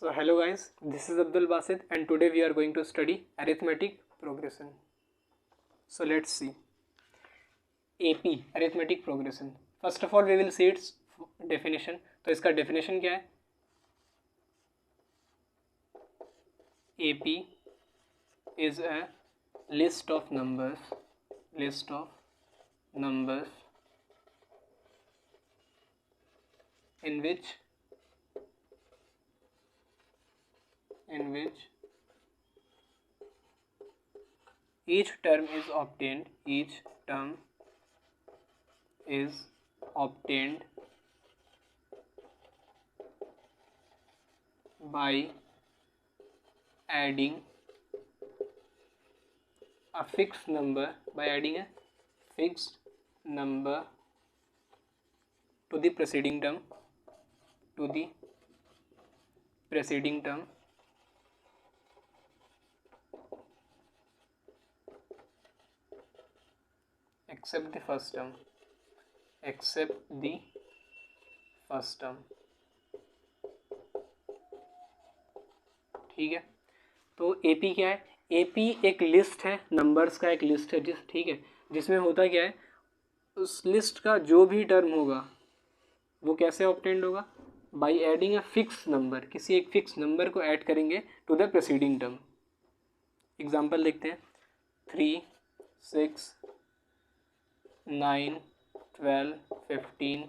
So hello guys, this is Abdul Basit and today we are going to study arithmetic progression. So let's see AP arithmetic progression. First of all we will see its definition. तो इसका definition क्या है? AP is a list of numbers in which each term is obtained by adding a fixed number to the preceding term except the first term. ठीक है, तो AP क्या है? AP एक लिस्ट है, नंबर्स का एक लिस्ट है ठीक है, जिसमें होता क्या है, उस लिस्ट का जो भी टर्म होगा वो कैसे ऑब्टेंड होगा? By adding a fix number, किसी एक फिक्स नंबर को ऐड करेंगे to the preceding term. Example देखते हैं 3, 6, 9, 12, 15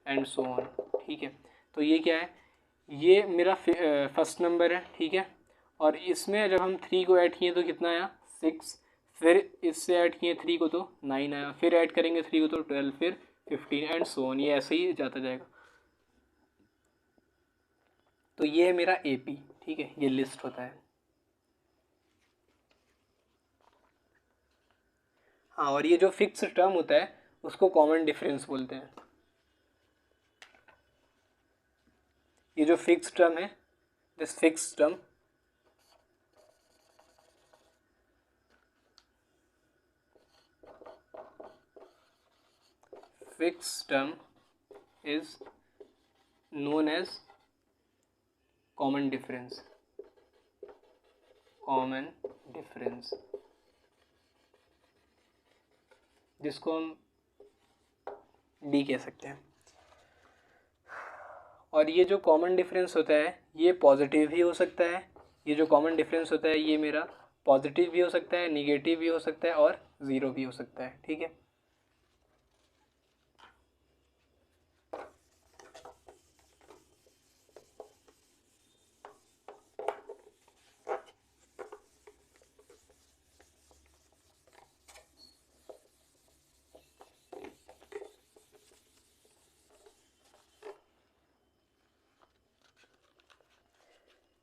एंड सो ऑन. ठीक है, तो ये क्या है? ये मेरा फर्स्ट नंबर है. ठीक है, और इसमें जब हम 3 को ऐड किए तो कितना आया? 6. फिर इससे ऐड किए 3 को तो 9 आया. फिर ऐड करेंगे 3 को तो 12, फिर 15 एंड सो ऑन. ये ऐसे ही जाता जाएगा. तो ये है मेरा AP. ठीक है, ये लिस्ट होता है. हाँ, और ये जो फिक्स टर्म होता है उसको कॉमन डिफरेंस बोलते हैं. ये जो फिक्स टर्म है, this fix term is known as common difference. जिसको हम D कह सकते हैं. और ये जो कॉमन डिफरेंस होता है ये पॉजिटिव भी हो सकता है. ये जो कॉमन डिफरेंस होता है ये मेरा पॉजिटिव भी हो सकता है, निगेटिव भी हो सकता है और ज़ीरो भी हो सकता है. ठीक है,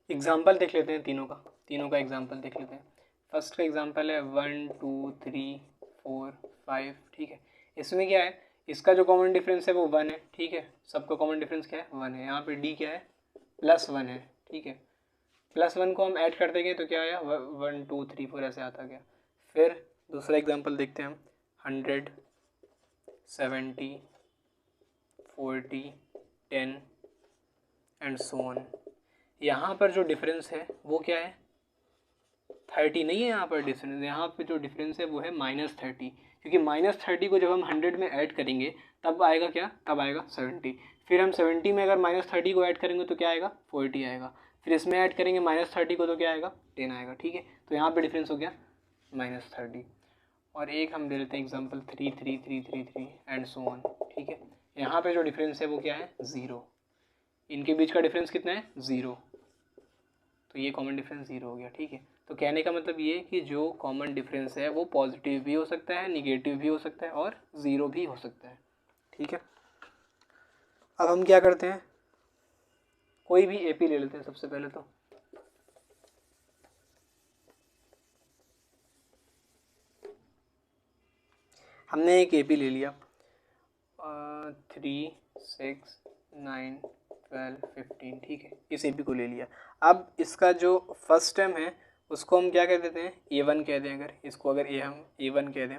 एग्जाम्पल देख लेते हैं. तीनों का एग्जाम्पल देख लेते हैं. फर्स्ट का एग्जाम्पल है 1, 2, 3, 4, 5. ठीक है, इसमें क्या है? इसका जो कॉमन डिफरेंस है वो 1 है. ठीक है, सबका कॉमन डिफरेंस क्या है? 1 है. यहाँ पे D क्या है? +1 है. ठीक है, +1 को हम ऐड कर देंगे तो क्या आया? 1, 2, 3, 4 ऐसे आता गया. फिर दूसरा एग्जाम्पल देखते हैं हम. 100, 70, 40, 10 एंड सो ऑन. यहाँ पर जो डिफरेंस है वो क्या है? 30 नहीं है. यहाँ पर डिफरेंस, यहाँ पे जो डिफरेंस है वो है -30. क्योंकि -30 को जब हम 100 में ऐड करेंगे तब आएगा क्या? तब आएगा 70. फिर हम 70 में अगर -30 को ऐड करेंगे तो क्या आएगा? 40 आएगा. फिर इसमें ऐड करेंगे -30 को तो क्या आएगा? 10 आएगा. ठीक है, तो यहाँ पे डिफरेंस हो गया -30. और एक हम दे लेते हैं एग्जाम्पल 3, 3, 3, 3, 3 एंड सो ऑन. ठीक है, यहाँ पे जो डिफरेंस है वो क्या है? 0. इनके बीच का डिफरेंस कितना है? 0. तो ये कॉमन डिफरेंस 0 हो गया. ठीक है, तो कहने का मतलब ये कि जो कॉमन डिफरेंस है वो पॉजिटिव भी हो सकता है, निगेटिव भी हो सकता है और 0 भी हो सकता है. ठीक है, अब हम क्या करते हैं? कोई भी AP ले लेते हैं. सबसे पहले तो हमने एक AP ले लिया. 3, 6, 9, 12, 15. ठीक है, इस AP को ले लिया. अब इसका जो फर्स्ट टर्म है उसको हम क्या कह देते हैं? A1 कह दें. अगर इसको अगर हम A1 कह दें,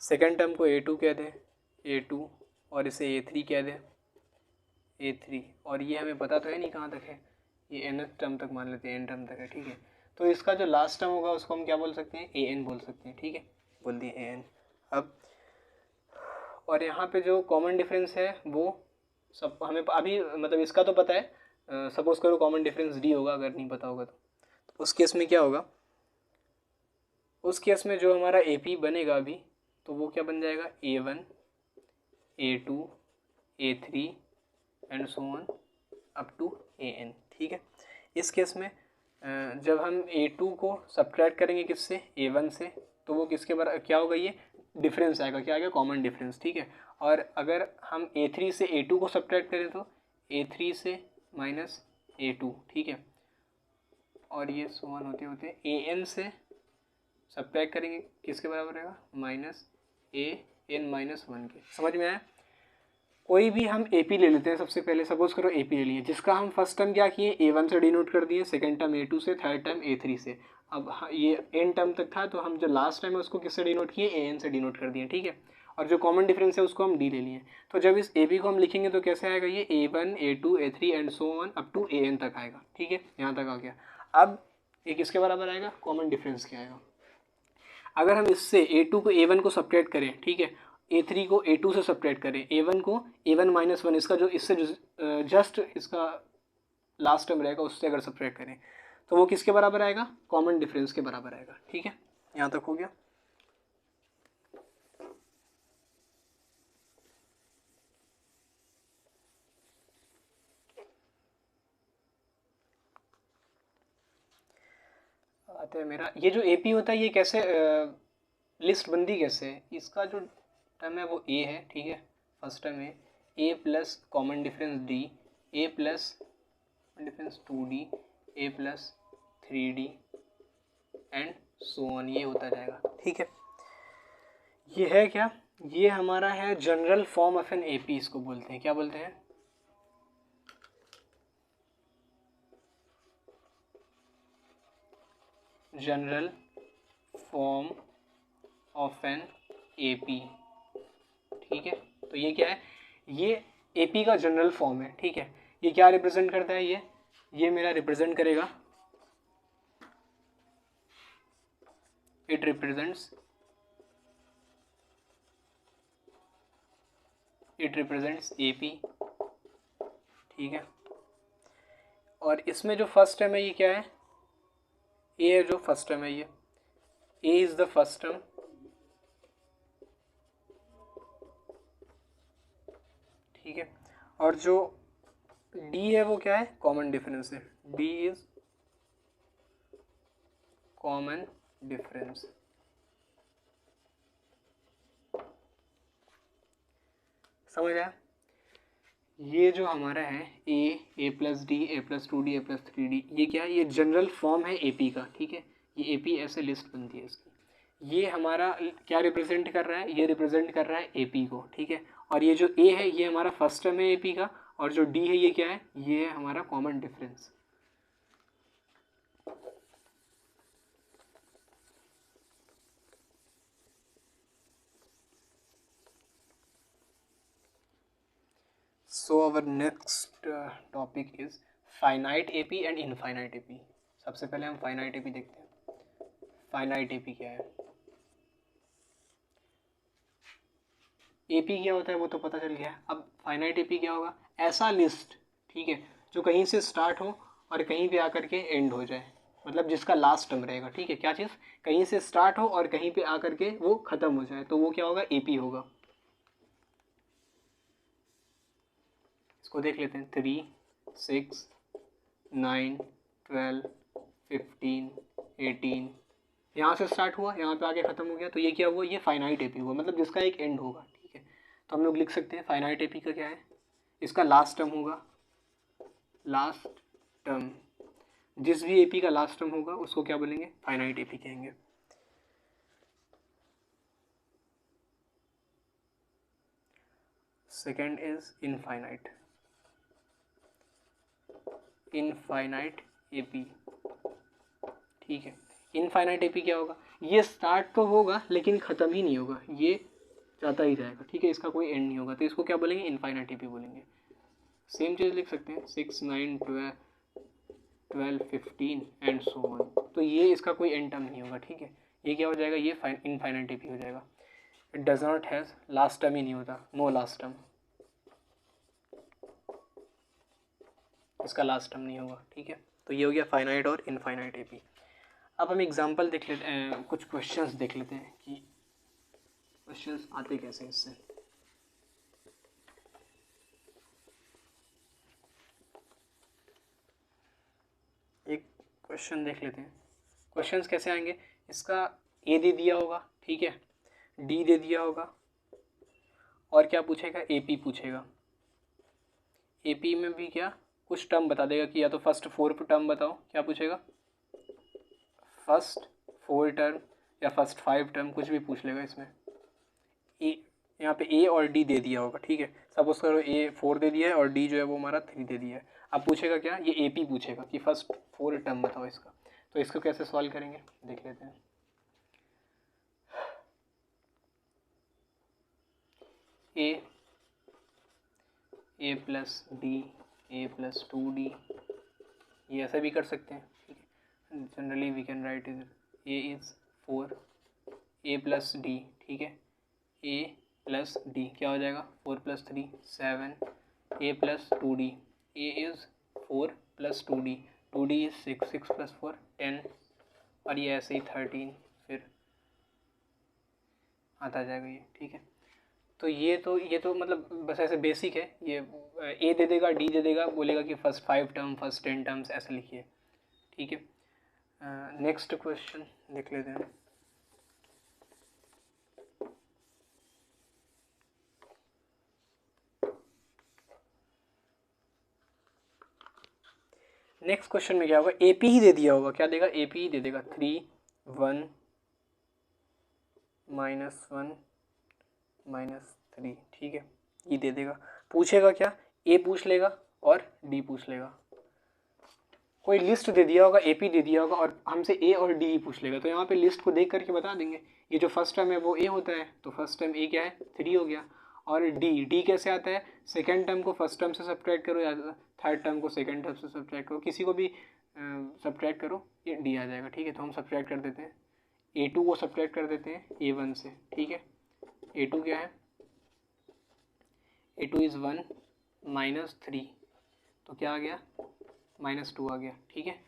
सेकेंड टर्म को A2 कह दें, A2, और इसे A3 कह दें, A3. और ये हमें पता तो है नहीं कहाँ तक है. ये एन टर्म तक मान लेते हैं, एन टर्म तक है, ठीक है। तो इसका जो लास्ट टर्म होगा उसको हम क्या बोल सकते हैं, ए एन बोल सकते हैं, ठीक है, बोल दिए ए एन। अब और यहाँ पे जो कॉमन डिफरेंस है वो सब हमें अभी मतलब इसका तो पता है, सपोज करो कॉमन डिफरेंस डी होगा, अगर नहीं पता होगा तो उस केस में क्या होगा, उस केस में जो हमारा ए पी बनेगा अभी, तो वो क्या बन जाएगा, A one, A two, A three and so on up to A N, ठीक है। इस केस में जब हम ए टू को सब्ट्रैक्ट करेंगे किससे, ए वन से, तो वो किसके बराबर क्या होगा, ये डिफरेंस आएगा, क्या आएगा, कॉमन डिफरेंस, ठीक है। और अगर हम ए थ्री से ए टू को सब्ट्रैक्ट करें तो ए थ्री से माइनस ए टू, ठीक है, और ये सो ऑन होते होते ए एन से सब्ट्रैक्ट करेंगे किसके बराबर रहेगा, minus A N minus one के। समझ में आया। कोई भी हम ए पी ले लेते हैं, सबसे पहले सपोज करो ए पी ले लिए, जिसका हम फर्स्ट टर्म क्या किए, ए वन से डिनोट कर दिए, सेकंड टर्म ए टू से, थर्ड टर्म ए थ्री से। अब ये एन टर्म तक था तो हम जो लास्ट टाइम है उसको किससे डिनोट किए, ए एन से डिनोट कर दिए, ठीक है। और जो कॉमन डिफरेंस है उसको हम डी ले लिए। तो जब इस ए बी को हम लिखेंगे तो कैसे आएगा, ये A one, A two, A three and so on up to A N तक आएगा, ठीक है, यहाँ तक आ गया। अब ये किसके बराबर आएगा, कॉमन डिफरेंस क्या आएगा। अगर हम इससे ए टू को ए वन को सब्ट्रैक्ट करें, ठीक है, ए थ्री को ए टू से सब्ट्रैक्ट करें, ए वन को ए वन माइनस वन, इसका जो इससे जस्ट इसका लास्ट टर्म रहेगा उससे अगर सब्ट्रैक्ट करें तो वो किसके बराबर आएगा, कॉमन डिफरेंस के बराबर आएगा, ठीक है। यहाँ तक हो गया। आता है मेरा ये जो ए पी होता है, ये कैसे लिस्ट बनती कैसे है, इसका जो टर्म है वो ए है, ठीक है, फर्स्ट टर्म है A plus common difference D, A plus difference two D, A plus three D and so on, ये होता जाएगा, ठीक है। ये है क्या, ये हमारा है general form of an A P, इसको बोलते हैं, क्या बोलते हैं, general form of an A P, ठीक है। तो ये क्या है, ये ए पी का जनरल फॉर्म है, ठीक है। ये क्या रिप्रेजेंट करता है, ये मेरा रिप्रेजेंट करेगा, इट रिप्रेजेंट्स ए पी, ठीक है। और इसमें जो फर्स्ट टर्म है ये क्या है, ए है जो फर्स्ट टर्म है, ये ए इज द फर्स्ट टर्म, ठीक है। और जो डी है वो क्या है, कॉमन डिफरेंस है, डी इज कॉमन डिफरेंस। समझ आया। ये जो हमारा है A plus d, A plus two D, A plus three D, ये क्या है, ये जनरल फॉर्म है ए पी का, ठीक है। ये ए पी ऐसे लिस्ट बनती है इसकी। ये हमारा क्या रिप्रेजेंट कर रहा है, ये रिप्रेजेंट कर रहा है ए पी को, ठीक है। और ये जो ए है ये हमारा फर्स्ट टर्म है ए पी का, और जो डी है ये क्या है, ये है हमारा common difference. So our next topic is finite AP and infinite AP। सबसे पहले हम finite AP देखते हैं। finite AP क्या है, AP क्या होता है वो तो पता चल गया। अब finite AP क्या होगा, ऐसा लिस्ट, ठीक है, जो कहीं से स्टार्ट हो और कहीं पे आकर के एंड हो जाए, मतलब जिसका लास्ट टर्म रहेगा, ठीक है। क्या चीज़, कहीं से स्टार्ट हो और कहीं पे आकर के वो ख़त्म हो जाए, तो वो क्या होगा, AP होगा। इसको देख लेते हैं, 3, 6, 9, 12, 15, 18, यहाँ से स्टार्ट हुआ, यहाँ पे आके ख़त्म हो गया, तो ये क्या हुआ, ये फाइनाइट एपी हुआ, मतलब जिसका एक एंड होगा, ठीक है। तो हम लोग लिख सकते हैं फाइनाइट एपी का क्या है, इसका लास्ट टर्म होगा, लास्ट टर्म, जिस भी एपी का लास्ट टर्म होगा उसको क्या बोलेंगे, फाइनाइट एपी कहेंगे। Second is infinite, infinite AP, ठीक है। इनफाइनाइट एपी क्या होगा, ये स्टार्ट तो होगा लेकिन ख़त्म ही नहीं होगा, ये जाता ही जाएगा, ठीक है, इसका कोई एंड नहीं होगा, तो इसको क्या बोलेंगे, इनफाइनाइट एपी बोलेंगे। सेम चीज़ लिख सकते हैं, 6, 9, 12, 12, 15 एंड सो ऑन। तो ये इसका कोई एंड टर्म नहीं होगा, ठीक है। ये क्या हो जाएगा, ये इनफाइनाइट एपी हो जाएगा। It does not has last term ही नहीं होता, नो लास्ट टर्म, इसका लास्ट टर्म नहीं होगा, ठीक है। तो ये हो गया फाइनाइट और इनफाइनाइट एपी। अब हम एग्जांपल देख लेते हैं, कुछ क्वेश्चंस देख लेते हैं कि क्वेश्चंस आते कैसे इससे। एक क्वेश्चन देख लेते हैं, क्वेश्चंस कैसे आएंगे। इसका ए दे दिया होगा, ठीक है, डी दे दिया होगा, और क्या पूछेगा, एपी पूछेगा। एपी में भी क्या कुछ टर्म बता देगा कि या तो फर्स्ट 4 टर्म बताओ, क्या पूछेगा, फर्स्ट 4 टर्म या फर्स्ट 5 टर्म, कुछ भी पूछ लेगा इसमें। ए यहाँ पे ए और डी दे दिया होगा, ठीक है। सपोज करो ए 4 दे दिया है और डी जो है वो हमारा 3 दे दिया है। अब पूछेगा क्या, ये एपी पूछेगा कि फर्स्ट 4 टर्म बताओ इसका। तो इसको कैसे सॉल्व करेंगे देख लेते हैं। A plus d, A plus 2d, ये ऐसा भी कर सकते हैं, ठीक है। Generally we can write is a is 4, a plus d, ठीक है। ए प्लस डी क्या हो जाएगा, 4 + 3 7, ए plus 2d, A is 4 + 2d, 2d is 6, 6 + 4 10, और ये ऐसे ही 13 फिर आता जाएगा ये, ठीक है। तो ये तो मतलब बस ऐसे बेसिक है। ये ए दे देगा, डी दे देगा, बोलेगा कि फर्स्ट 5 टर्म, फर्स्ट 10 टर्म्स ऐसे लिखिए, ठीक है। नेक्स्ट क्वेश्चन देख लेते हैं। नेक्स्ट क्वेश्चन में क्या होगा, एपी ही दे दिया होगा, क्या देगा, एपी ही दे देगा, 3 1 -1 -3, ठीक है, ये दे देगा। पूछेगा क्या, ए पूछ लेगा और डी पूछ लेगा। कोई लिस्ट दे दिया होगा, एपी दे दिया होगा और हमसे ए और डी ही पूछ लेगा। तो यहाँ पे लिस्ट को देख करके बता देंगे। ये जो फर्स्ट टर्म है वो ए होता है, तो फर्स्ट टर्म ए क्या है, 3 हो गया। और डी कैसे आता है, सेकेंड टर्म को फर्स्ट टर्म से सब्ट्रैक्ट करो या थर्ड टर्म को सेकेंड टर्म से सब्ट्रैक्ट करो, किसी को भी सब्ट्रैक्ट करो, ये डी आ जाएगा, ठीक है। तो हम सब्ट्रैक्ट कर देते हैं, A2 को सब्ट्रैक्ट कर देते हैं A1 से, ठीक है। A2 क्या है, A2 इज़ 1 -3, तो क्या आ गया, -2 आ गया, ठीक है।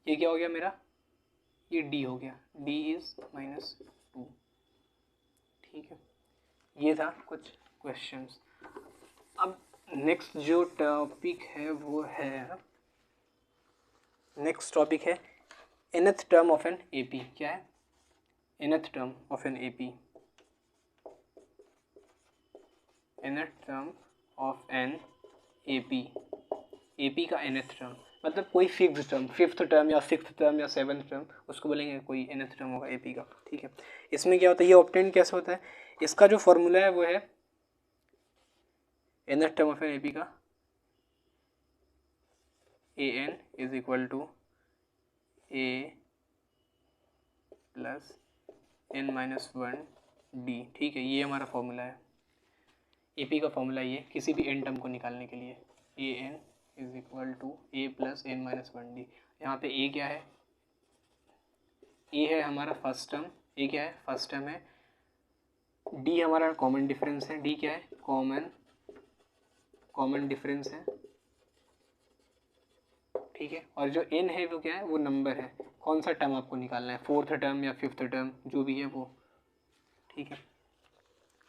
ये क्या हो गया मेरा, ये D हो गया, D इज़ -2, ठीक है। ये था कुछ क्वेश्चंस। अब नेक्स्ट जो टॉपिक है वो है, नेक्स्ट टॉपिक है nth term of an AP। क्या है, nth term of an AP, nth term of an AP, AP का nth टर्म मतलब कोई फिक्स टर्म, 5th टर्म या 6th टर्म या 7th टर्म, उसको बोलेंगे कोई nth टर्म होगा AP का, ठीक है। इसमें क्या होता है, ये ऑब्टेन कैसे होता है, इसका जो फॉर्मूला है वो है nth term of an AP का an is equal to a plus n-1d, ठीक है। ये हमारा फॉर्मूला है, AP का फॉर्मूला ये किसी भी n टर्म को निकालने के लिए, an is equal to a plus n-1d। यहाँ पे a क्या है, a है हमारा फर्स्ट टर्म, a क्या है फर्स्ट टर्म है, d हमारा कॉमन डिफरेंस है, d क्या है कॉमन डिफरेंस है, ठीक है। और जो n है वो क्या है, वो नंबर है, कौन सा टर्म आपको निकालना है, 4th टर्म या 5th टर्म जो भी है वो, ठीक है।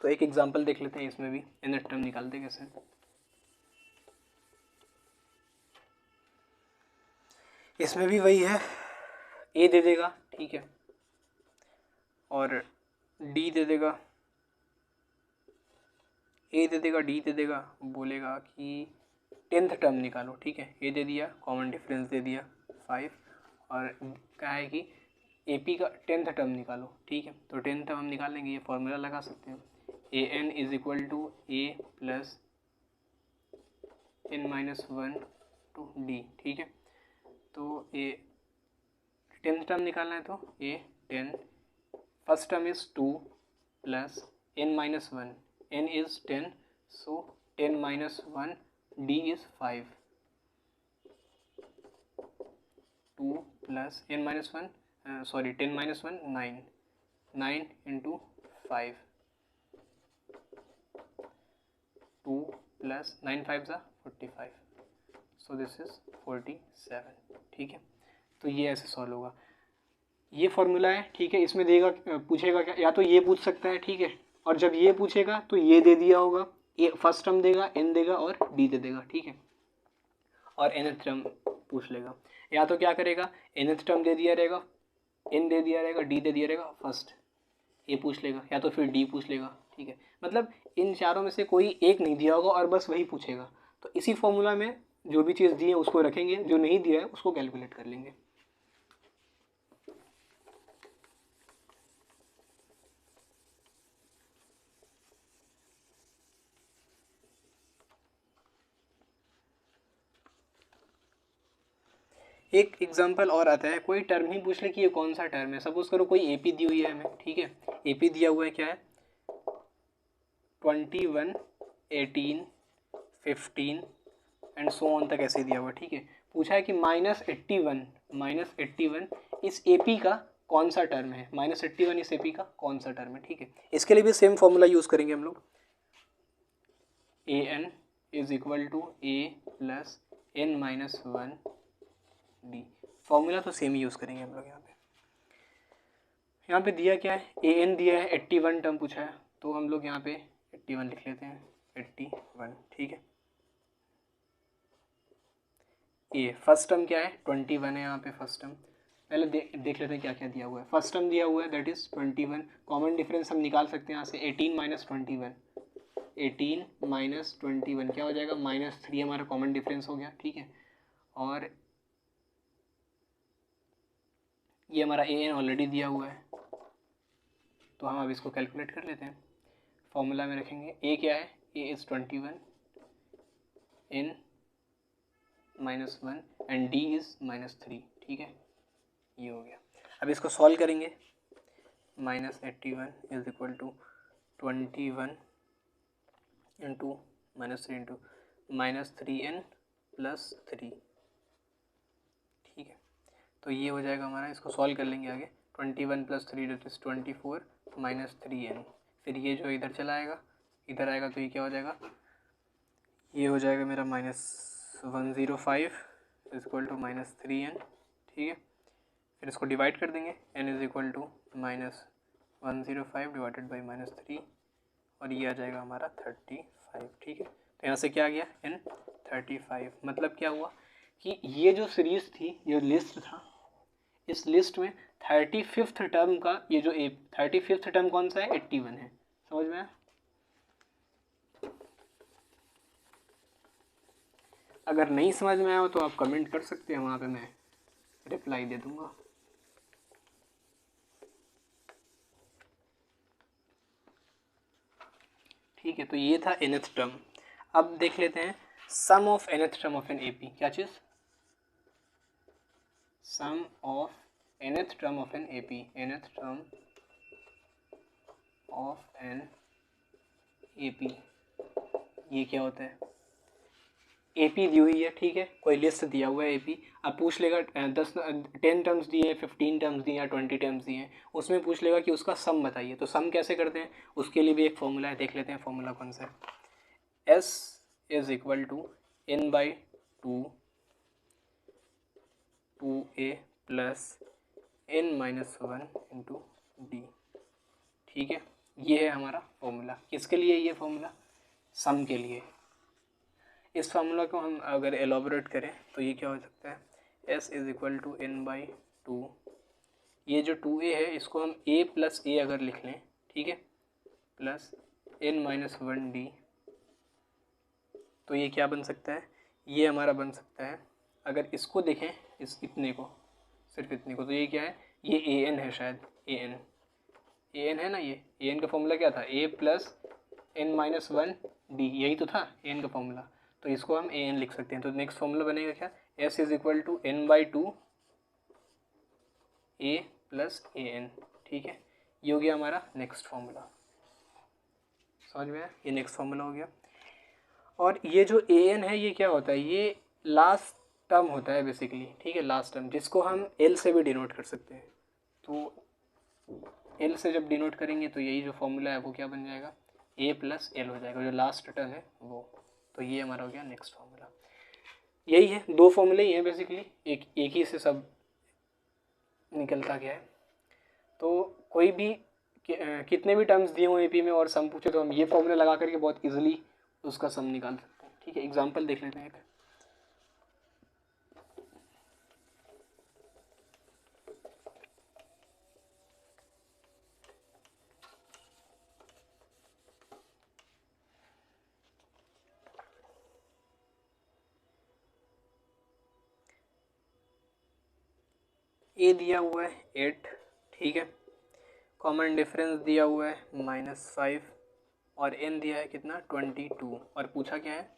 तो एक एग्जांपल देख लेते हैं, इसमें भी nth टर्म निकालते कैसे। इसमें भी वही है, a दे देगा, ठीक है, और d दे देगा, a दे देगा, d दे देगा, बोलेगा कि 10th टर्म निकालो, ठीक है। a दे दिया, कॉमन डिफरेंस दे दिया 5, और क्या है कि AP का 10th टर्म निकालो, ठीक है। तो 10th टर्म हम निकालेंगे, ये फॉर्मूला लगा सकते हैं, an is equal to a plus n-1 ठीक है। तो a 10th टर्म निकालना है, तो a 10, first term is 2 plus n-1, n is 10, so 10 - 1 d is 5, 2 plus n minus 1 sorry 10 minus 1 9, 9 into 5, 2 plus 9 5 ज़ा 45, सो दिस इज़ 47, ठीक है। तो ये ऐसे सॉल्व होगा, ये फॉर्मूला है, ठीक है। इसमें देगा पूछेगा क्या, या तो ये पूछ सकता है, ठीक है, और जब ये पूछेगा तो ये दे दिया होगा, ये फर्स्ट टर्म देगा, n देगा और d दे देगा, ठीक है, और nth टर्म पूछ लेगा। या तो क्या करेगा, nth टर्म दे दिया रहेगा, n दे दिया रहेगा, d दे दिया रहेगा, फर्स्ट ये पूछ लेगा, या तो फिर d पूछ लेगा, ठीक है। मतलब इन चारों में से कोई एक नहीं दिया होगा और बस वही पूछेगा। तो इसी फॉर्मूला में जो भी चीज़ दी है उसको रखेंगे, जो नहीं दिया है उसको कैलकुलेट कर लेंगे। एक एग्जांपल और आता है, कोई टर्म ही पूछ ले कि ये कौन सा टर्म है। सपोज करो कोई एपी दी हुई है हमें, ठीक है, एपी दिया हुआ है, क्या है 21 18 15 एंड सो ऑन तक ऐसे दिया हुआ है, ठीक है। पूछा है कि -81 इस एपी का कौन सा टर्म है, -81 इस एपी का कौन सा टर्म है, ठीक है। इसके लिए भी सेम फॉर्मूला यूज़ करेंगे हम लोग, an is equal to a plus n minus 1 d. Formula तो सेम ही यूज़ करेंगे हम लोग। यहाँ पे दिया क्या है, an दिया है, 81 टर्म पूछा है, तो हम लोग यहाँ पे 81 लिख लेते हैं, 81, ठीक है। ये फर्स्ट टर्म क्या है, 21 है यहाँ पे फर्स्ट टर्म। पहले देख लेते हैं क्या क्या दिया हुआ है। फर्स्ट टर्म दिया हुआ है दैट इज़ 21, कॉमन डिफरेंस हम निकाल सकते हैं यहाँ से, 18 माइनस 21, 18 माइनस 21 क्या हो जाएगा, -3 हमारा कॉमन डिफरेंस हो गया, ठीक है। और ये हमारा an ऑलरेडी दिया हुआ है, तो हम अब इसको कैलकुलेट कर लेते हैं। फॉर्मूला में रखेंगे, a क्या है, a is 21, n -1 and d is -3, ठीक है, ये हो गया। अब इसको सॉल्व करेंगे, -81 is equal to 21 into -3 into -3n plus 3, ठीक है। तो ये हो जाएगा हमारा, इसको सॉल्व कर लेंगे आगे, 21 प्लस 3 दैट इज़ 24 -3n, फिर ये जो इधर चला आएगा, इधर आएगा तो ये क्या हो जाएगा, ये हो जाएगा मेरा -105 इज इक्वल टू -3n, ठीक है। फिर इसको डिवाइड कर देंगे, n is equal to -105 divided by -3, और ये आ जाएगा हमारा 35, ठीक है। तो यहाँ से क्या आ गया, n 35। मतलब क्या हुआ कि ये जो सीरीज थी, ये लिस्ट था, इस लिस्ट में 35th टर्म का ये जो 35th टर्म कौन सा है, 81 है। समझ में आया? अगर नहीं समझ में आया हो तो आप कमेंट कर सकते हैं, वहाँ पे मैं रिप्लाई दे दूंगा। ठीक है, तो ये था nth टर्म। अब देख लेते हैं sum of nth term of an AP, क्या चीज़, sum of nth term of an AP, nth term of an AP, ये क्या होता है, एपी दी हुई है, ठीक है, कोई लिस्ट दिया हुआ है एपी। अब पूछ लेगा 10 टर्म्स दिए, 15 टर्म्स दिए या 20 टर्म्स दिए हैं, उसमें पूछ लेगा कि उसका सम बताइए। तो सम कैसे करते हैं, उसके लिए भी एक फॉर्मूला है, देख लेते हैं फॉर्मूला कौन सा है। s is equal to n by 2a plus n minus 1 into d, ठीक है। ये है हमारा फॉर्मूला, किसके लिए ये फॉर्मूला, सम के लिए। इस फार्मूला को हम अगर एलोबरेट करें तो ये क्या हो सकता है, s is equal to n by 2, ये जो 2a है इसको हम a प्लस a अगर लिख लें, ठीक है, प्लस n माइनस 1d, तो ये क्या बन सकता है, ये हमारा बन सकता है, अगर इसको देखें, इस इतने को, सिर्फ इतने को, तो ये क्या है, ये an है शायद, an है ना, ये an का फॉर्मूला क्या था, a plus n minus 1d, यही तो था an का फॉर्मूला। तो इसको हम an लिख सकते हैं। तो नेक्स्ट फॉर्मूला बनेगा क्या, s is equal to n by 2 a plus an, ठीक है। ये हो गया हमारा नेक्स्ट फॉर्मूला, समझ में आया, ये नेक्स्ट फॉर्मूला हो गया। और ये जो an है ये क्या होता है, ये लास्ट टर्म होता है बेसिकली, ठीक है, लास्ट टर्म, जिसको हम एल से भी डिनोट कर सकते हैं। तो एल से जब डिनोट करेंगे तो यही जो फॉर्मूला है वो क्या बन जाएगा, ए प्लस एल हो जाएगा, जो लास्ट टर्म है वो। तो ये हमारा हो गया नेक्स्ट फॉर्मूला। यही है, दो फॉर्मूले ही हैं बेसिकली, एक ही से सब निकलता गया है। तो कोई भी कितने भी टर्म्स दिए हुए एपी में और सम पूछे तो हम ये फॉर्मूला लगा करके बहुत इजीली उसका सम निकाल सकते हैं, ठीक है। एग्जांपल देख लेते हैं एक। ए दिया हुआ है 8, ठीक है, कॉमन डिफरेंस दिया हुआ है -5 और एन दिया है कितना 22, और पूछा क्या है,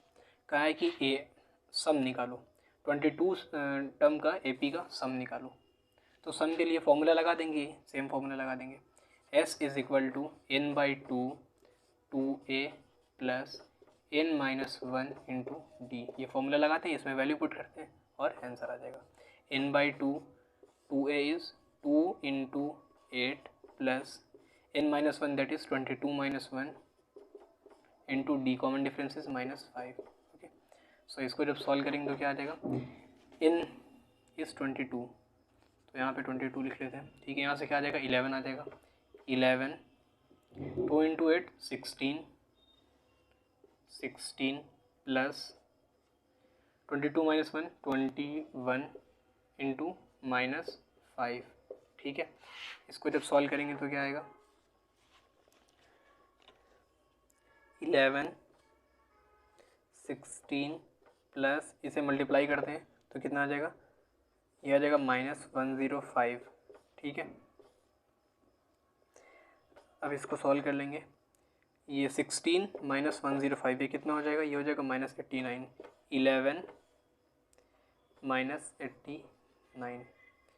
कहा है कि ए सम निकालो, 22 टर्म का एपी का सम निकालो। तो सम के लिए फॉर्मूला लगा देंगे, सेम फॉर्मूला लगा देंगे, S is equal to n/2 2a plus n-1 into d. ये फॉर्मूला लगाते हैं, इसमें वैल्यू पुट करते हैं और आंसर आ जाएगा। n/2 2a is 2 into 8 plus n-1 that is 22 - 1 into D, common difference is -5। Okay, so इसको जब सॉल्व करेंगे तो क्या आ जाएगा, n इज 22, तो यहाँ पे 22 लिख लेते हैं, ठीक है। यहाँ से क्या आ जाएगा 11 आ जाएगा, 11 2 इंटू 8 16 प्लस 22 - 1 21 इंटू -5, ठीक है। इसको जब सॉल्व करेंगे तो क्या आएगा 11 16 प्लस इसे मल्टीप्लाई करते हैं तो कितना आ जाएगा, ये आ जाएगा -105, ठीक है। अब इसको सॉल्व कर लेंगे, ये 16 - 105 ये कितना हो जाएगा, ये हो जाएगा -89, 11 -89,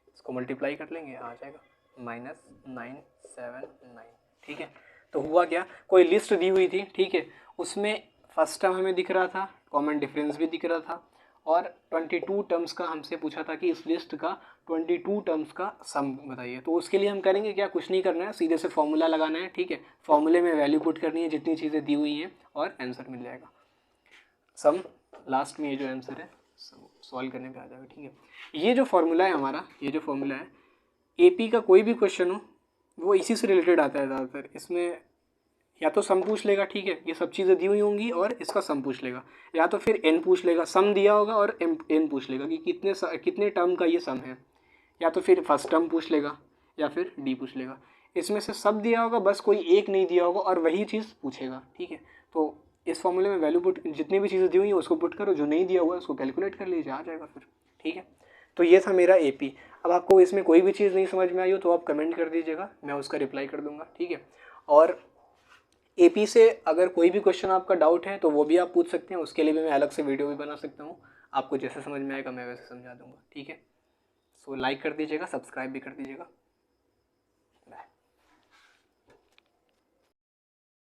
इसको मल्टीप्लाई कर लेंगे आ जाएगा -979, ठीक है। तो हुआ क्या, कोई लिस्ट दी हुई थी, ठीक है, उसमें फर्स्ट टर्म हमें दिख रहा था, कॉमन डिफरेंस भी दिख रहा था, और 22 टर्म्स का हमसे पूछा था कि इस लिस्ट का 22 टर्म्स का सम बताइए। तो उसके लिए हम करेंगे क्या, कुछ नहीं करना है, सीधे से फॉर्मूला लगाना है, ठीक है। फॉर्मूले में वैल्यू पुट करनी है जितनी चीज़ें दी हुई हैं और आंसर मिल जाएगा। सम लास्ट में ये जो आंसर है सॉल्व करने पे आ जाएगा, ठीक है। ये जो फॉर्मूला है हमारा, ये जो फॉर्मूला है, एपी का कोई भी क्वेश्चन हो वो इसी से रिलेटेड आता है ज़्यादातर। इसमें या तो सम पूछ लेगा, ठीक है, ये सब चीज़ें दी हुई होंगी और इसका सम पूछ लेगा, या तो फिर एन पूछ लेगा, सम दिया होगा और एन पूछ लेगा कि कितने टर्म का ये सम है, या तो फिर फर्स्ट टर्म पूछ लेगा या फिर डी पूछ लेगा। इसमें से सब दिया होगा, बस कोई एक नहीं दिया होगा और वही चीज़ पूछेगा, ठीक है। तो इस फॉर्मूले में वैल्यू पुट, जितनी भी चीज़ें दी हुई हैं उसको पुट करो, जो नहीं दिया हुआ है उसको कैलकुलेट कर लीजिए, आ जाएगा फिर, ठीक है। तो ये था मेरा एपी। अब आपको इसमें कोई भी चीज़ नहीं समझ में आई हो तो आप कमेंट कर दीजिएगा, मैं उसका रिप्लाई कर दूंगा, ठीक है। और एपी से अगर कोई भी क्वेश्चन आपका डाउट है तो वो भी आप पूछ सकते हैं, उसके लिए भी मैं अलग से वीडियो भी बना सकता हूँ, आपको जैसे समझ में आएगा मैं वैसे समझा दूंगा, ठीक है। सो लाइक कर दीजिएगा, सब्सक्राइब भी कर दीजिएगा।